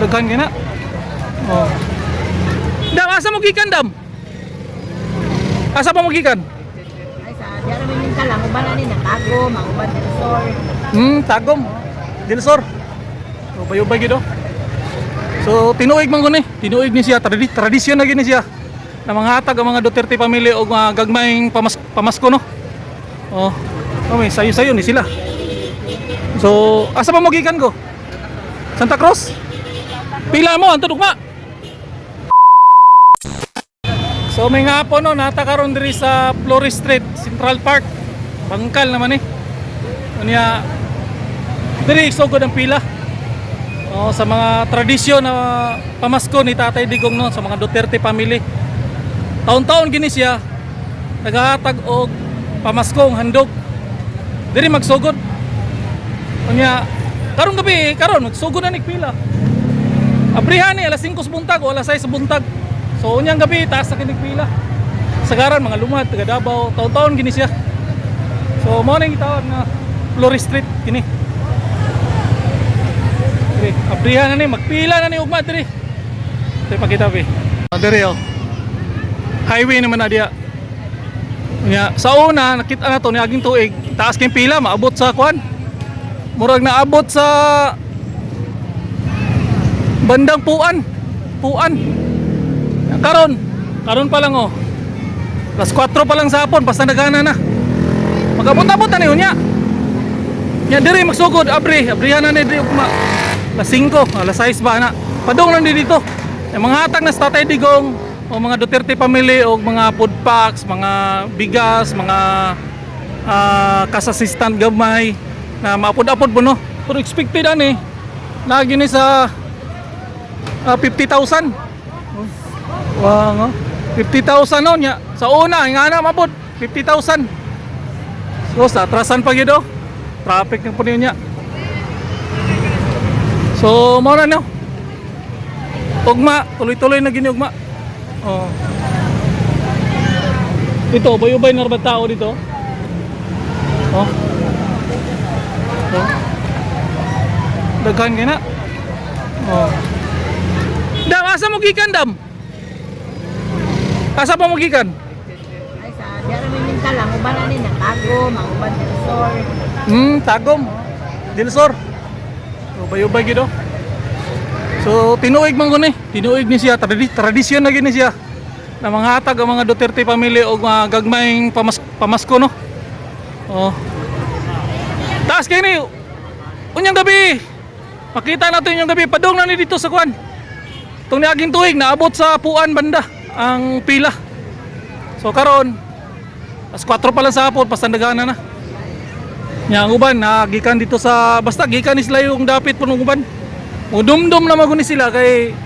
Daghan ka na. Oh. Dam, asa mo gikan, Dam? Asa pa mo gikan? Ay sa diara man yung talang uban ani natago, manguban sa store. Tagom. Dilsor. So, bayubay gido. So, tinuig man ko ni. Tinuig ni siya. Tradisyon na gini siya. Na mga hatag ang mga Duterte family o mga gagmayng pamasko, no? Oh. Oh, may sayo-sayo ni sila. So, asa pa mo gikan ko? Santa Cruz? Pila mo, anto dugma? So, may nga po, no? Natakaroon diri sa Flores Street, Central Park. Bangkal naman eh. Unya, diri sugod ang pila. Oh, sa mga tradisyon na pamasko ni Tatay Digong, no, sa mga Duterte family. Taon-taon gini siya naghahatag og pamaskong handog. Diri magsugod. Unya karon gabi, karon magsugod na ni pila. Abrihan ni alas 5 sa buntag o alas 6 sa buntag. So unyang gabi taas sa kinig pila. Sagaran mga lumad taga Davao, taon-taon gini siya. So mo ning gitawag na Flores Street kini. Abrihan na ni, magpila na ni ugma diri. Ito pakita be. Diri oh. Highway naman na diya. Nya sa una nakita na to ni aging tuig, taas kay pila maabot sa kwan. Murag naabot sa bandang Puan. Puan. Karon pa lang oh. Alas 4 pa lang sa hapon, basta nagana na. Magabot-abot na ni unya. Nya diri magsugod abrihan na ni diri ugma. Alas 5, alas 6 ba na. Padong lang dito. Yung mga hatag na sa Tatay Digong o mga Duterte family o mga food packs, mga bigas, mga kas-assistant gamay na maapod-apod mo, no. Pero expected ani. Lagi ni sa 50,000. Wow, 50,000 no nya. Sa una nga na mabot 50,000. So sa atrasan pa gyud oh. Traffic ng puno niya. So, mo na no. Ugma, tuloy-tuloy na gini ugma. Oh. Ito, bayubay na ba tao dito? Oh. Oh. Daghan ka na. Oh. Dam, asa mo gikan, Dam? Asa pa mo gikan? Ay sa diara man yung talang uban ani natago, manguban sa store. Tagom. Dilsor. So, bayubay gido. So, tinuig man ko ni. Tinuig ni siya. Tradisyon na gini siya. Na mga hatag ang mga Duterte family o mga gagmayng pamasko, no? Oh. Taas kayo ni. Unyang gabi. Makita natin yung gabi. Padong na ni dito sa kwan. Itong niaging tuig. Naabot sa Puan banda. Ang pila. So, karon alas 4 pa lang sa hapon. Pastandagana na. Yang uban gikan dito sa basta gikan sila yung dapit punong uban. Mudumdum na maguni sila kay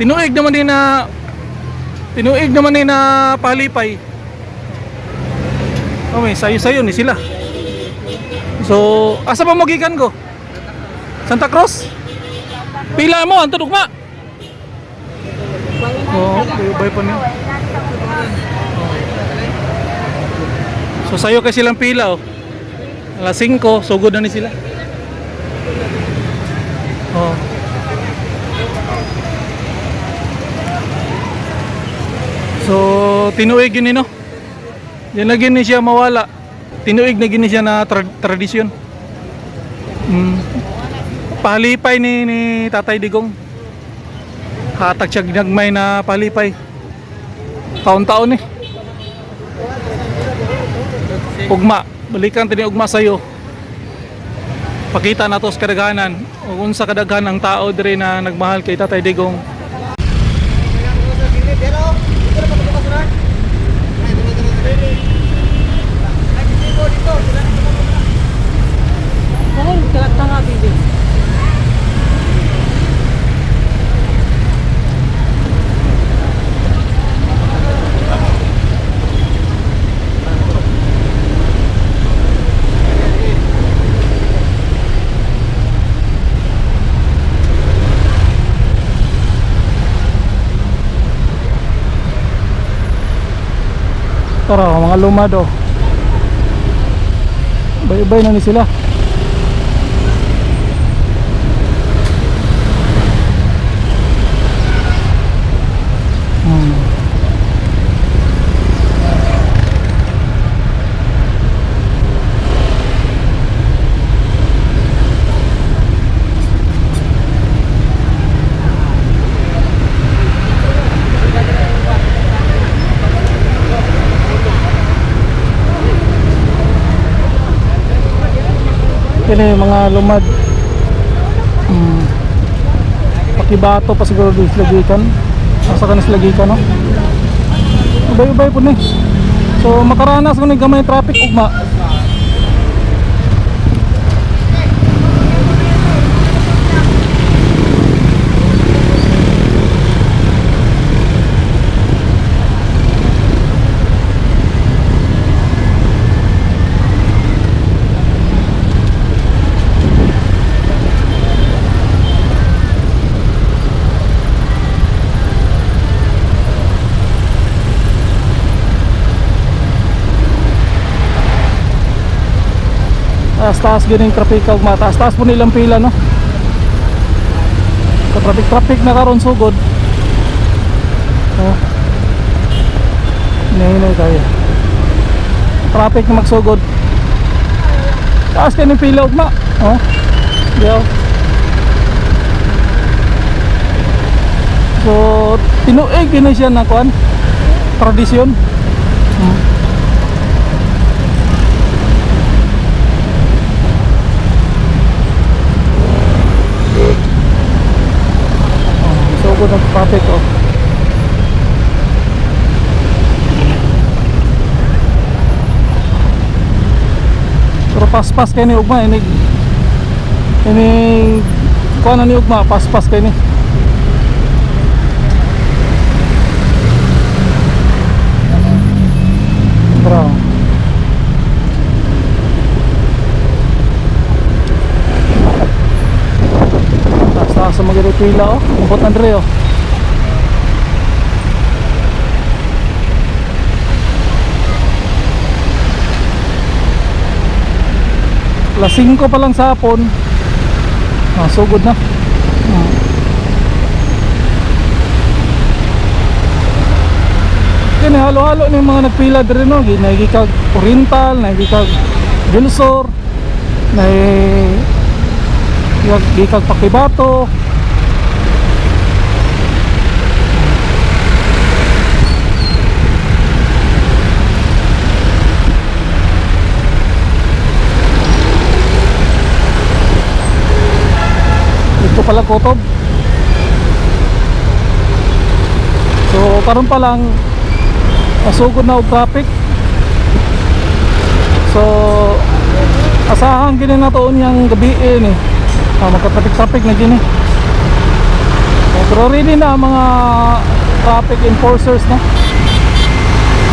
tinuig naman din na palipay. Oh, may sayo-sayo ni sila. So, asa pa mo gikan ko? Santa Cruz? Pila mo anto dugma? Oh, bay pa niya. So, sayo kay silang pila oh. Alas 5, sugod na ni sila. Oh. So, tinuig yun no? Yan na gini siya mawala. Tinuig na gini siya na tradisyon. Palipay ni Tatay Digong. Hatag siya ginagmay na palipay. Taon-taon eh. Ugma. Balikan tini ugma sayo. Pakita nato sa kadaghanan o unsa kadaghan ang tao diri na nagmahal kay Tatay Digong. Tara, mga lumado. Bay-bay na ni sila. kini mga lumad. Pakibato pa siguro di slagikan. Asa ka na slagikan no? Ubay-ubay po ni. So makaranas ko ni gamay traffic ugma. Taas-taas ganing trapika ug mataas-taas po nilang pila no. Sa traffic na karon sugod. Oh. Hinay tayo. Traffic na magsugod. Taas kaning pila ug ma. Oh. Diyaw. So tinuig gini siya na kuan. Tradisyon. Sugod ng traffic oh. Pero pas-pas kayo ni ugma ini kuha na ni ugma pas-pas kayo ni bro. Taas sa mga pila oh. Umpot Andre oh. Alas 5 pa lang sa hapon. Sugod na. Kini halo-halo ni mga nagpila diri no. Nagikag Oriental, nagikag Gilsor, nagikag Pakibato. Ito pala Kotob. So karon pa lang masugod na og traffic. So asahan gini na toon yang gabi ni. Magka-traffic na gini. Pero ready na mga traffic enforcers na.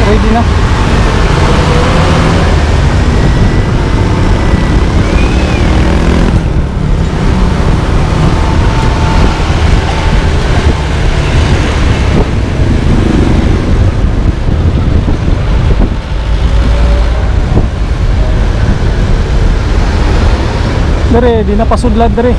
Ready na. Dere, di na pasudlad dere.